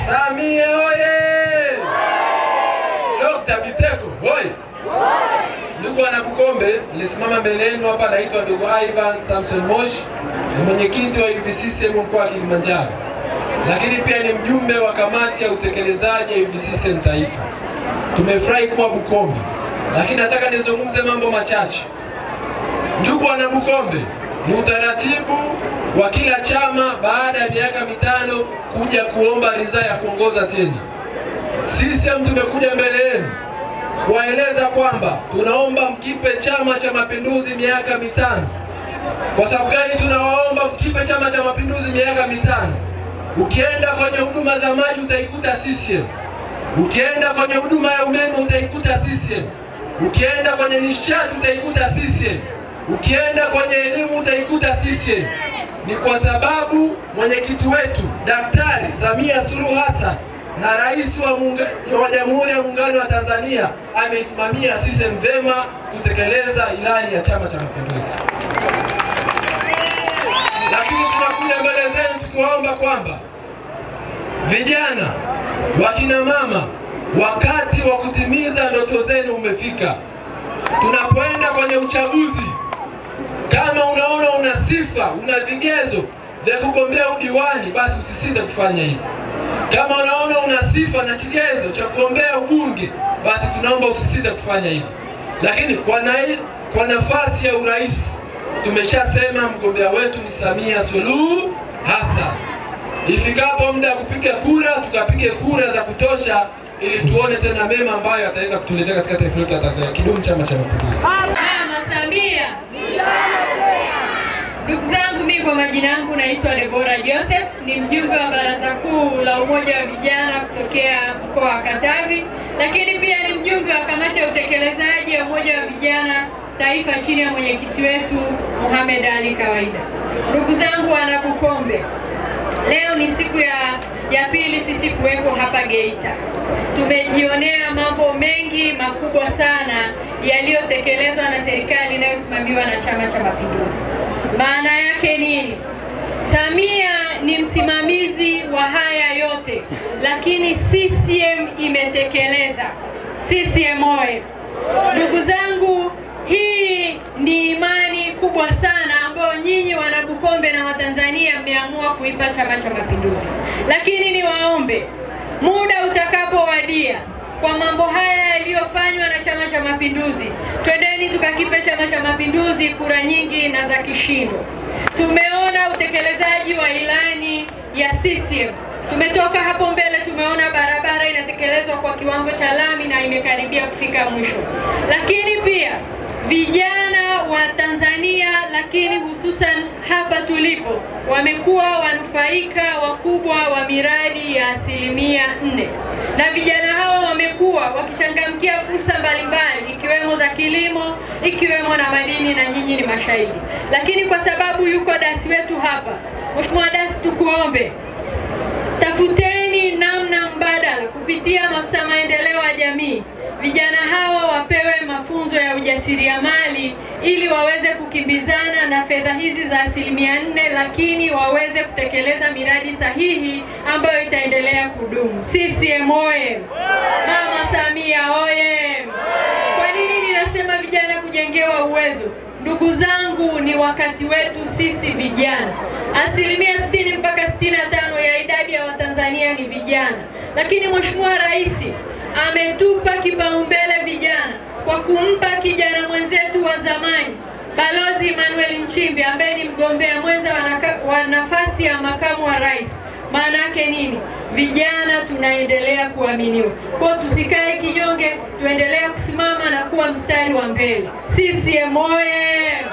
Samia oye! Dr. Biteko oye! Ndugu wana Bukombe, nilisimama mbele yenu hapa, naitwa ndugu Ivan Samson Moshi, ni mwenyekiti wa UVCCM mkoa wa Kilimanjaro. Lakini pia ni mjumbe wa kamati ya utekelezaji ya UVCCM taifa. Tumefurahi kuwa Bukombe, lakini nataka nizungumze mambo machache. Ndugu wana Bukombe, ni utaratibu wa kila chama baada ya miaka 5 kuja kuomba ridhaa ya kuongoza tena. CCM tumekuja mbele yenu kuwaeleza kwamba tunaomba mkipe Chama cha Mapinduzi miaka 5. Kwa sababu gani tunawaomba mkipe Chama cha Mapinduzi miaka 5? Ukienda kwenye huduma za maji utaikuta CCM. Ukienda kwenye huduma ya umeme utaikuta CCM. Ukienda kwenye nishati utaikuta CCM. Ukienda kwenye elimu utaikuta CCM. Ni kwa sababu mwenyekiti wetu Daktari Samia Suluhu Hassan na Rais wa Jamhuri ya Muungano wa Tanzania ameisimamia CCM vema kutekeleza ilani ya Chama cha Mapinduzi. Lakini tunakuja mbele zenu tukiwaomba kwamba vijana, wakina mama, wakati wa kutimiza ndoto zenu umefika. Tunapoenda kwenye uchaguzi, kama unaona una sifa, una vigezo vya kugombea udiwani, basi usisite kufanya hivyo. Kama unaona una sifa na kigezo cha kugombea ubunge, basi tunaomba usisite kufanya hivyo. Lakini kwa nafasi ya urais, tumeshasema mgombea wetu ni Samia Suluhu Hassan. Ifikapo muda wa kupiga kura, tukapige kura za kutosha ili tuone tena mema ambayo ataweza kutuletea katika taifa letu la Tanzania. Kidumu Chama cha Mapinduzi. Mama Samia. Ndugu zangu, mimi kwa majina yangu naitwa Deborah Joseph, ni mjumbe wa Baraza Kuu la Umoja wa Vijana kutokea mkoa wa Katavi, lakini pia ni mjumbe wa kamati ya utekelezaji ya Umoja wa Vijana taifa chini ya mwenyekiti wetu Mohamed Ali Kawaida. Ndugu zangu wana Bukombe, leo ni siku ya pili sisi kuwepo hapa Geita. Tumejionea mambo mengi makubwa sana yaliyotekelezwa na serikali inayosimamiwa na Chama cha Mapinduzi. Maana yake nini? Samia ni msimamizi wa haya yote, lakini CCM imetekeleza. CCM oye! Ndugu zangu, hii ni imani kubwa sana ambayo nyinyi wana Bukombe na Watanzania mmeamua kuipa Chama cha Mapinduzi. Lakini niwaombe, muda utakapowadia kwa mambo haya yaliyofanywa na Chama cha Mapinduzi, twendeni tukakipe Chama cha Mapinduzi kura nyingi na za kishindo. Tumeona utekelezaji wa ilani ya CCM. Tumetoka hapo mbele, tumeona barabara inatekelezwa kwa kiwango cha lami na imekaribia kufika mwisho. Lakini pia vijana wa Tanzania, lakini hususan hapa tulipo, wamekuwa wanufaika wakubwa wa miradi ya 4%. Na vijana hao wamekuwa wakichangamkia fursa mbalimbali, ikiwemo za kilimo, ikiwemo na madini, na nyinyi ni mashahidi. Lakini kwa sababu yuko dasi wetu hapa, Mheshimiwa Dasi, tukuombe tafuteni namna mbadala kupitia maafisa maendeleo ya jamii. Vijana hawa wapewe mafunzo ya ujasiriamali ili waweze kukimbizana na fedha hizi za 4%, lakini waweze kutekeleza miradi sahihi ambayo itaendelea kudumu. CCM oye! Mama Samia oye! Kwa nini ninasema vijana kujengewa uwezo? Ndugu zangu, ni wakati wetu sisi vijana. 60% mpaka 65% ya idadi ya Watanzania ni vijana. Lakini Mheshimiwa Rais ametupa kipaumbele vijana kwa kumpa kijana mwenzetu wa zamani Balozi Emmanuel Nchimbi ambaye ni mgombea mwenza wa nafasi ya makamu wa rais. Maana yake nini? Vijana tunaendelea kuaminiwa. Kwa tusikae kinyonge, tuendelea kusimama na kuwa mstari wa mbele. CCM oye!